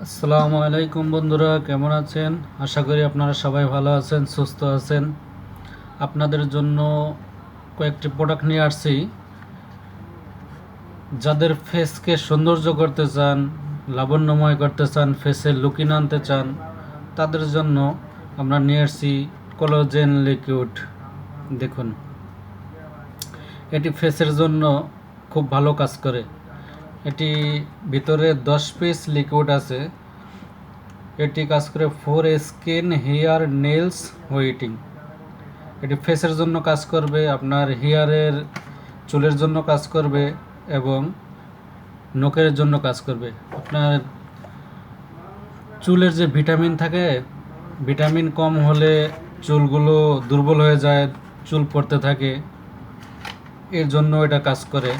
আসসালামু আলাইকুম বন্ধুরা, কেমন আছেন? আশা করি আপনারা সবাই ভালো আছেন, সুস্থ আছেন। আপনাদের জন্য কয়েকটি প্রোডাক্ট নিয়ে আসছি। যাদের ফেসকে সৌন্দর্য করতে চান, লাবণ্যময় করতে চান, ফেসের লুকিং আনতে চান, তাদের জন্য আমরা নিয়ে আসছি কোলাজেন লিকুইড। দেখুন, এটি ফেসের জন্য খুব ভালো কাজ করে। এটি ভিতরে 10 পিস লিকুইড আছে। এটি কাজ করে for skin, hair, nails, whitening. এটি ফেসের জন্য কাজ করবে, আপনার হেয়ারের চুলের জন্য কাজ করবে এবং নখের জন্য কাজ করবে। আপনার চুলের যে ভিটামিন থাকে, ভিটামিন কম হলে চুলগুলো দুর্বল হয়ে যায়, চুল পড়তে থাকে, এর জন্য এটা কাজ করে।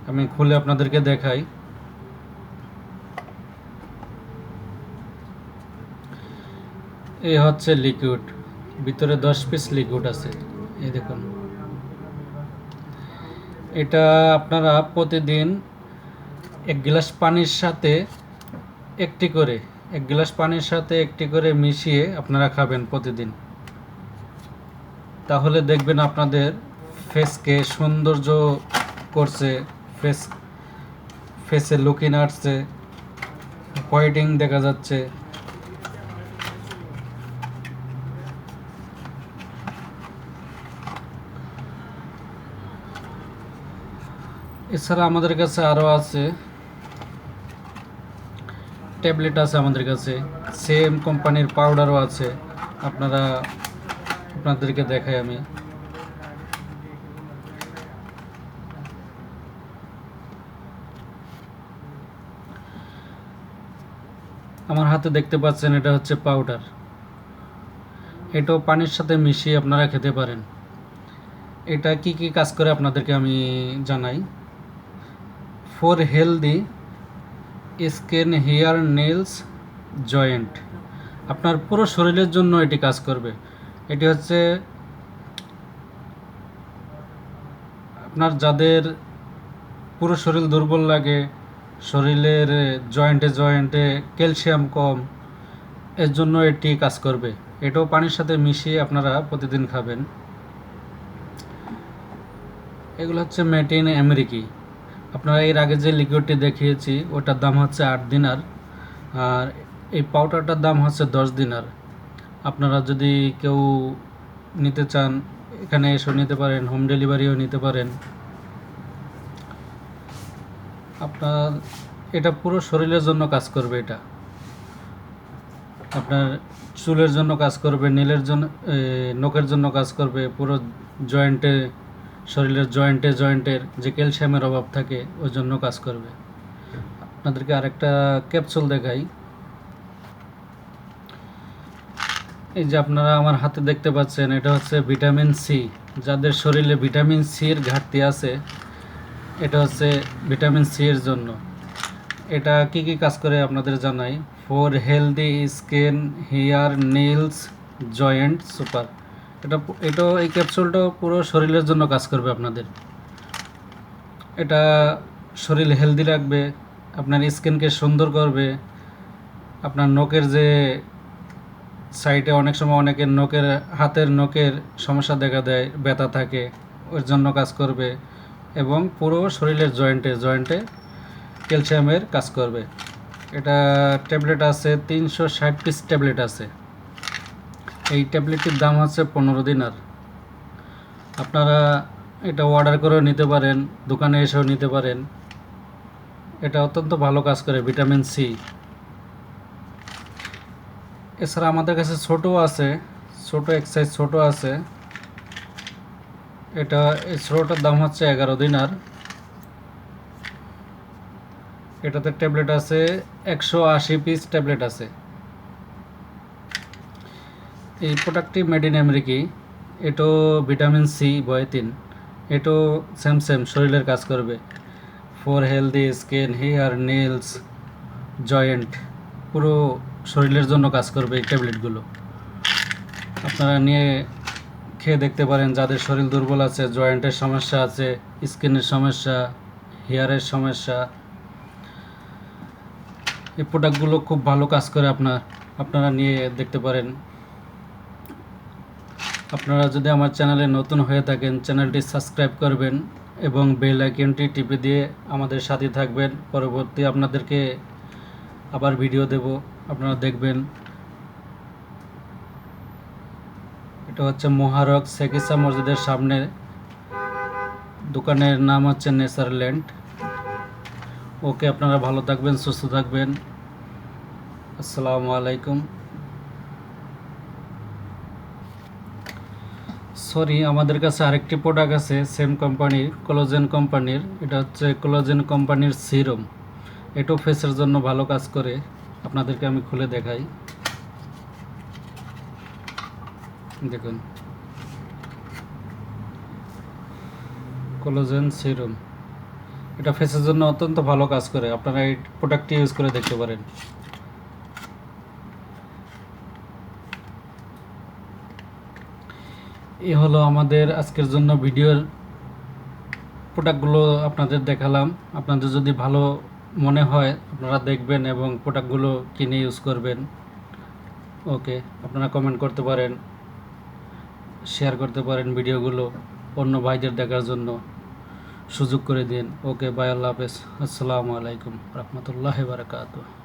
আমি খুলে আপনাদেরকে দেখাই। এই হচ্ছে লিকুইড, ভিতরে 10 পিস লিকুইড আছে। এই দেখুন, এটা আপনারা প্রতিদিন এক গ্লাস পানির সাথে একটি করে মিশিয়ে আপনারা খাবেন প্রতিদিন। তাহলে দেখবেন আপনাদের ফেসকে সৌন্দর্য করছে, ফেসে লুকিং আসছে, হোয়াইটিং দেখা যাচ্ছে। এছাড়া আমাদের কাছে আরও আছে, ট্যাবলেট আছে আমাদের কাছে, সেম কোম্পানির পাউডারও আছে। আপনাদেরকে দেখাই আমি। আমার হাতে দেখতে পাচ্ছেন, এটা হচ্ছে পাউডার। এটাও পানির সাথে মিশিয়ে আপনারা খেতে পারেন। এটা কি কি কাজ করে আপনাদেরকে আমি জানাই। For healthy skin, hair, nails, joint. আপনার পুরো শরীরের জন্য এটি কাজ করবে। এটি হচ্ছে আপনার যাদের পুরো শরীর দুর্বল লাগে, শরীরের জয়েন্টে জয়েন্টে ক্যালসিয়াম কম, এর জন্য এটি কাজ করবে। এটাও পানির সাথে মিশিয়ে আপনারা প্রতিদিন খাবেন। এগুলো হচ্ছে মেড ইন আমেরিকি। আপনারা এর আগে যে লিকুইডটি দেখিয়েছি ওটার দাম হচ্ছে 8 দিনার, আর এই পাউডারটার দাম হচ্ছে 10 দিনার। আপনারা যদি কেউ নিতে চান, এখানে এসে নিতে পারেন, হোম ডেলিভারিও নিতে পারেন। আপনার এটা পুরো শরীরের জন্য কাজ করবে। এটা আপনার চুলের জন্য কাজ করবে, নীলের জন্য, নখের জন্য কাজ করবে, পুরো জয়েন্টে, শরীরের জয়েন্টের যে ক্যালসিয়ামের অভাব থাকে ওই জন্য কাজ করবে। আপনাদেরকে আরেকটা ক্যাপসুল দেখাই। এই যে আপনারা আমার হাতে দেখতে পাচ্ছেন, এটা হচ্ছে ভিটামিন সি। যাদের শরীরে ভিটামিন সির ঘাটতি আছে, এটা হচ্ছে ভিটামিন সি এর জন্য। এটা কি কি কাজ করে আপনাদের জানাই। For healthy skin, hair, nails, joint, super. এই ক্যাপসুলটাও পুরো শরীরের জন্য কাজ করবে আপনাদের। এটা শরীর হেলদি রাখবে, আপনার স্কিনকে সুন্দর করবে। আপনার নখের যে সাইডে অনেক সময় অনেকের হাতের নখের সমস্যা দেখা দেয়, ব্যথা থাকে, ওর জন্য কাজ করবে। এবং পুরো শরীরের জয়েন্টে ক্যালসিয়ামের কাজ করবে। এটা ট্যাবলেট আছে 360 পিস ট্যাবলেট আছে। এই ট্যাবলেটটির দাম হচ্ছে 15 দিনার। আপনারা এটা অর্ডার করেও নিতে পারেন, দোকানে এসেও নিতে পারেন। এটা অত্যন্ত ভালো কাজ করে, ভিটামিন সি। এছাড়া আমাদের কাছে ছোটো আছে, এক সাইজ ছোটো আছে। এই ছোটোটার দাম হচ্ছে 11 দিনার। এটাতে ট্যাবলেট আছে 180 পিস ট্যাবলেট আছে। এই প্রোডাক্টটি মেড ইন আমেরিকি। এটাও ভিটামিন সি বয় 3। এটাও সেম শরীরের কাজ করবে। For healthy skin, hair, nails, joint, পুরো শরীরের জন্য কাজ করবে এই ট্যাবলেটগুলো। আপনারা নিয়ে খেয়ে দেখতে পারেন। যাদের শরীর দুর্বল আছে, জয়েন্টের সমস্যা আছে, স্কিনের সমস্যা, হেয়ারের সমস্যা, এই প্রোডাক্টগুলো খুব ভালো কাজ করে, আপনারা নিয়ে দেখতে পারেন। আপনারা যদি আমার চ্যানেলে নতুন হয়ে থাকেন, চ্যানেলটি সাবস্ক্রাইব করবেন এবং বেল আইকনটি টিপে দিয়ে আমাদের সাথে থাকবেন। পরবর্তী আপনাদেরকে আবার ভিডিও দেব, আপনারা দেখবেন। এটা হচ্ছে মোহারক সেকিসা মসজিদের সামনে, দোকানের নাম হচ্ছে নেচারল্যান্ড। ওকে, আপনারা ভালো থাকবেন, সুস্থ থাকবেন। আসসালামু আলাইকুম। সরি, আমাদের কাছে আরেকটি প্রোডাক্ট আছে সেম কোম্পানির, কোলাজেন কোম্পানির। এটা হচ্ছে কোলাজেন কোম্পানির সিরাম। এটাও ফেসের জন্য ভালো কাজ করে। আপনাদেরকে আমি খুলে দেখাই, দেখুন। কোলাজেন সিরাম, এটা ফেসের জন্য অত্যন্ত ভালো কাজ করে। আপনারা এই প্রোডাক্টটি ইউজ করে দেখতে পারেন। এই হলো আমাদের আজকের জন্য ভিডিওর প্রোডাক্টগুলো আপনাদের দেখালাম। আপনাদের যদি ভালো মনে হয় আপনারা দেখবেন এবং প্রোডাক্টগুলো কিনে ইউজ করবেন। ওকে, আপনারা কমেন্ট করতে পারেন, শেয়ার করতে পারেন ভিডিওগুলো অন্য ভাইদের দেখার জন্য সুযোগ করে দিন। ওকে, বাই, আল্লাহ হাফেজ। আসসালামু আলাইকুম রহমতুল্লাহি বারাকাতুহু।